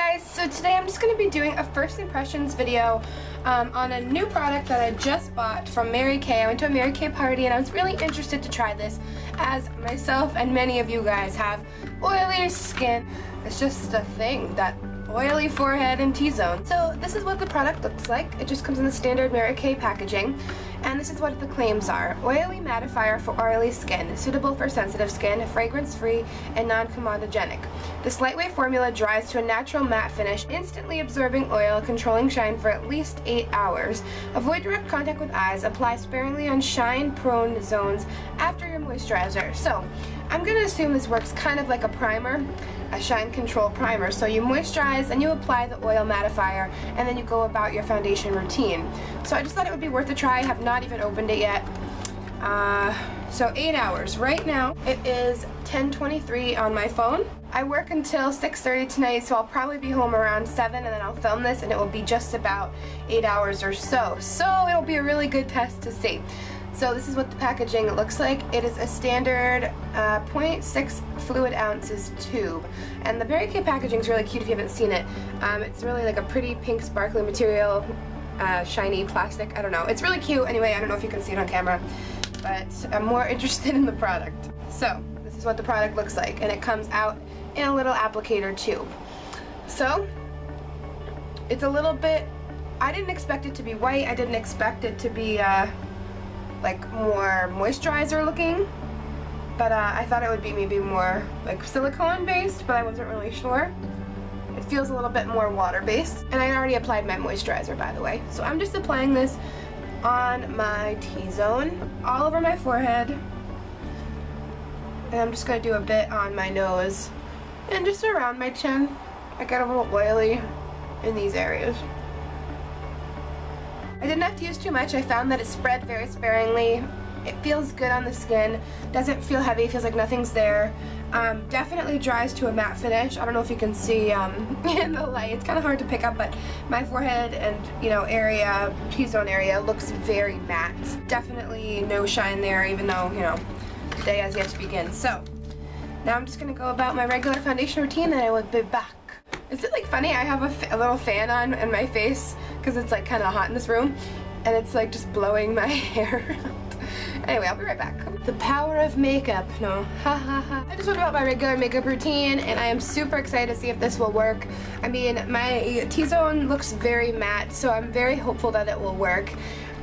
guys, so today I'm just going to be doing a first impressions video on a new product that I just bought from Mary Kay. I went to a Mary Kay party and I was really interested to try this, as myself and many of you guys have oily skin. It's just a thing, that oily forehead and T-zone. So this is what the product looks like. It just comes in the standard Mary Kay packaging. And this is what the claims are. Oily mattifier for oily skin, suitable for sensitive skin, fragrance-free, and non-comedogenic. This lightweight formula dries to a natural matte finish, instantly absorbing oil, controlling shine for at least 8 hours. Avoid direct contact with eyes. Apply sparingly on shine-prone zones after your moisturizer. So, I'm going to assume this works kind of like a primer, a shine control primer. So you moisturize and you apply the oil mattifier and then you go about your foundation routine. So I just thought it would be worth a try. I have not even opened it yet. So 8 hours. Right now it is 10:23 on my phone. I work until 6:30 tonight, so I'll probably be home around 7 and then I'll film this and it will be just about 8 hours or so. So it'll be a really good test to see. So this is what the packaging looks like. It is a standard 0.6 fluid ounces tube. And the Mary Kay packaging is really cute if you haven't seen it. It's really like a pretty pink sparkly material, shiny plastic, I don't know. It's really cute. Anyway, I don't know if you can see it on camera, but I'm more interested in the product. So this is what the product looks like, and it comes out in a little applicator tube. So it's a little bit, I didn't expect it to be white. I didn't expect it to be like more moisturizer looking, but I thought it would be maybe more like silicone based, but I wasn't really sure. It feels a little bit more water based, and I already applied my moisturizer, by the way. So I'm just applying this on my T-zone, all over my forehead, and I'm just going to do a bit on my nose and just around my chin. I get a little oily in these areas. I didn't have to use too much. I found that it spread very sparingly. It feels good on the skin. Doesn't feel heavy. Feels like nothing's there. Definitely dries to a matte finish. I don't know if you can see in the light. It's kind of hard to pick up, but my forehead and area, T-zone area, looks very matte. Definitely no shine there, even though the day has yet to begin. So now I'm just gonna go about my regular foundation routine, and I will be back. Is it like funny? I have a little fan on in my face because it's like kind of hot in this room, and it's like just blowing my hair around. Anyway, I'll be right back. The power of makeup. No, ha ha ha. I just went about my regular makeup routine, and I am super excited to see if this will work. I mean, my T-zone looks very matte, so I'm very hopeful that it will work.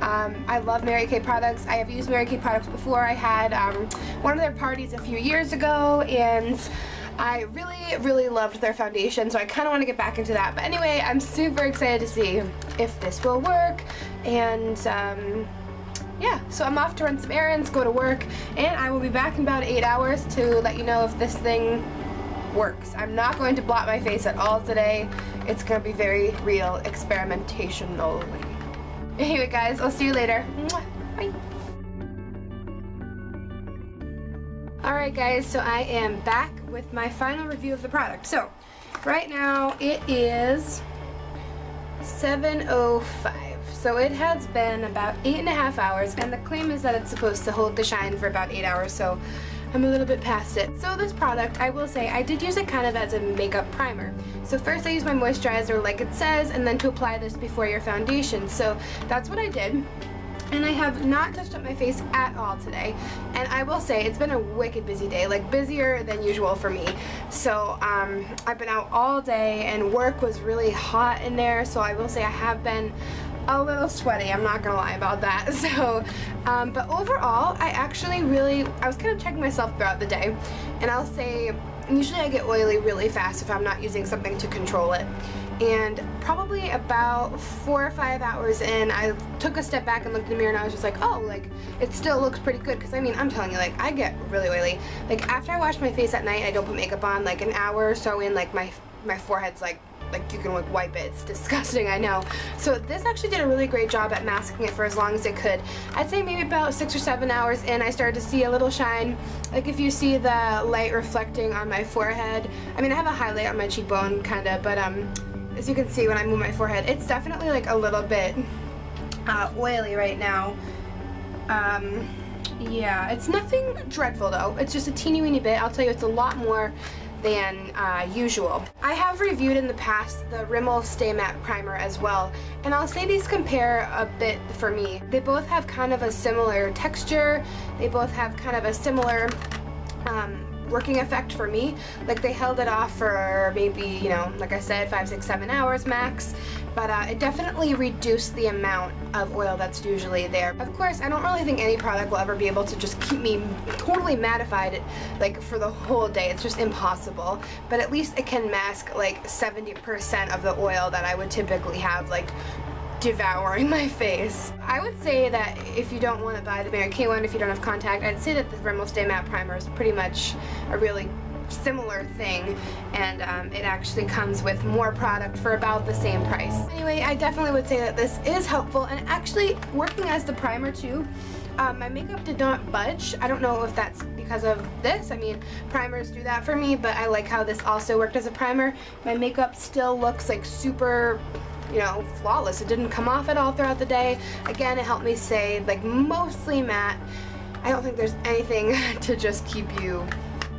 I love Mary Kay products. I have used Mary Kay products before. I had one of their parties a few years ago, and I really loved their foundation, so I kind of want to get back into that. But anyway, I'm super excited to see if this will work, and yeah, so I'm off to run some errands, go to work, and I will be back in about 8 hours to let you know if this thing works. I'm not going to blot my face at all today. It's going to be very real experimentational. Anyway guys, I'll see you later. Bye. Alright guys, so I am back with my final review of the product. So, right now it is 7:05. So it has been about 8.5 hours, and the claim is that it's supposed to hold the shine for about 8 hours, so I'm a little bit past it. So this product, I will say, I did use it kind of as a makeup primer. So first I used my moisturizer like it says, and then to apply this before your foundation. So that's what I did. And I have not touched up my face at all today, and I will say it's been a wicked busy day, like busier than usual for me. So I've been out all day, and work was really hot in there, so I will say I have been a little sweaty, I'm not gonna lie about that. So but overall, I was kind of checking myself throughout the day, and I'll say usually I get oily really fast if I'm not using something to control it. And probably about 4 or 5 hours in, I took a step back and looked in the mirror, and I was just like, oh, like, it still looks pretty good. Because I mean, I'm telling you, like, I get really oily. Like, after I wash my face at night, I don't put makeup on, like an hour or so in, like my forehead's like you can like wipe it. It's disgusting, I know. So this actually did a really great job at masking it for as long as it could. I'd say maybe about 6 or 7 hours in, I started to see a little shine. Like if you see the light reflecting on my forehead. I mean, I have a highlight on my cheekbone, kinda, but as you can see when I move my forehead, it's definitely like a little bit oily right now. Yeah, it's nothing dreadful though. It's just a teeny weeny bit. I'll tell you, it's a lot more than usual. I have reviewed in the past the Rimmel Stay Matte Primer as well, and I'll say these compare a bit for me. They both have kind of a similar texture, they both have kind of a similar working effect for me. Like, they held it off for maybe, you know, like I said, 5, 6, 7 hours max, but it definitely reduced the amount of oil that's usually there. Of course, I don't really think any product will ever be able to just keep me totally mattified like for the whole day. It's just impossible, but at least it can mask like 70% of the oil that I would typically have like devouring my face. I would say that if you don't want to buy the Mary Kay one, if you don't have contact, I'd say that the Rimmel Stay Matte Primer is pretty much a really similar thing, and it actually comes with more product for about the same price. Anyway, I definitely would say that this is helpful, and actually working as the primer too, my makeup did not budge. I don't know if that's because of this. I mean, primers do that for me, but I like how this also worked as a primer. My makeup still looks like super, you know, flawless. It didn't come off at all throughout the day. Again, it helped me stay like mostly matte. I don't think there's anything to just keep you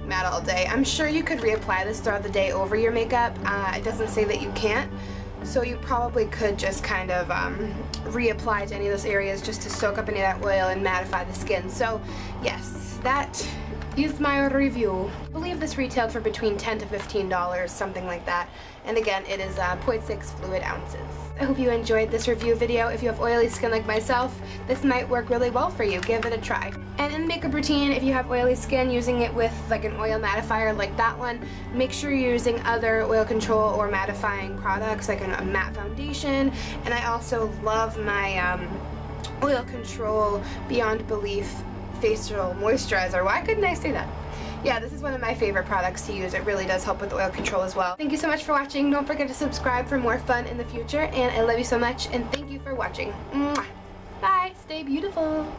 matte all day. I'm sure you could reapply this throughout the day over your makeup. It doesn't say that you can't, so you probably could just kind of reapply to any of those areas just to soak up any of that oil and mattify the skin. So yes, that is my review. I believe this retailed for between $10 to $15, something like that. And again, it is 0.6 fluid ounces. I hope you enjoyed this review video. If you have oily skin like myself, this might work really well for you. Give it a try. And in the makeup routine, if you have oily skin, using it with like an oil mattifier like that one, make sure you're using other oil control or mattifying products like a matte foundation. And I also love my oil control Beyond Belief facial moisturizer. Why couldn't I say that? Yeah, this is one of my favorite products to use. It really does help with oil control as well. Thank you so much for watching. Don't forget to subscribe for more fun in the future, and I love you so much, and thank you for watching. Mwah. Bye. Stay beautiful.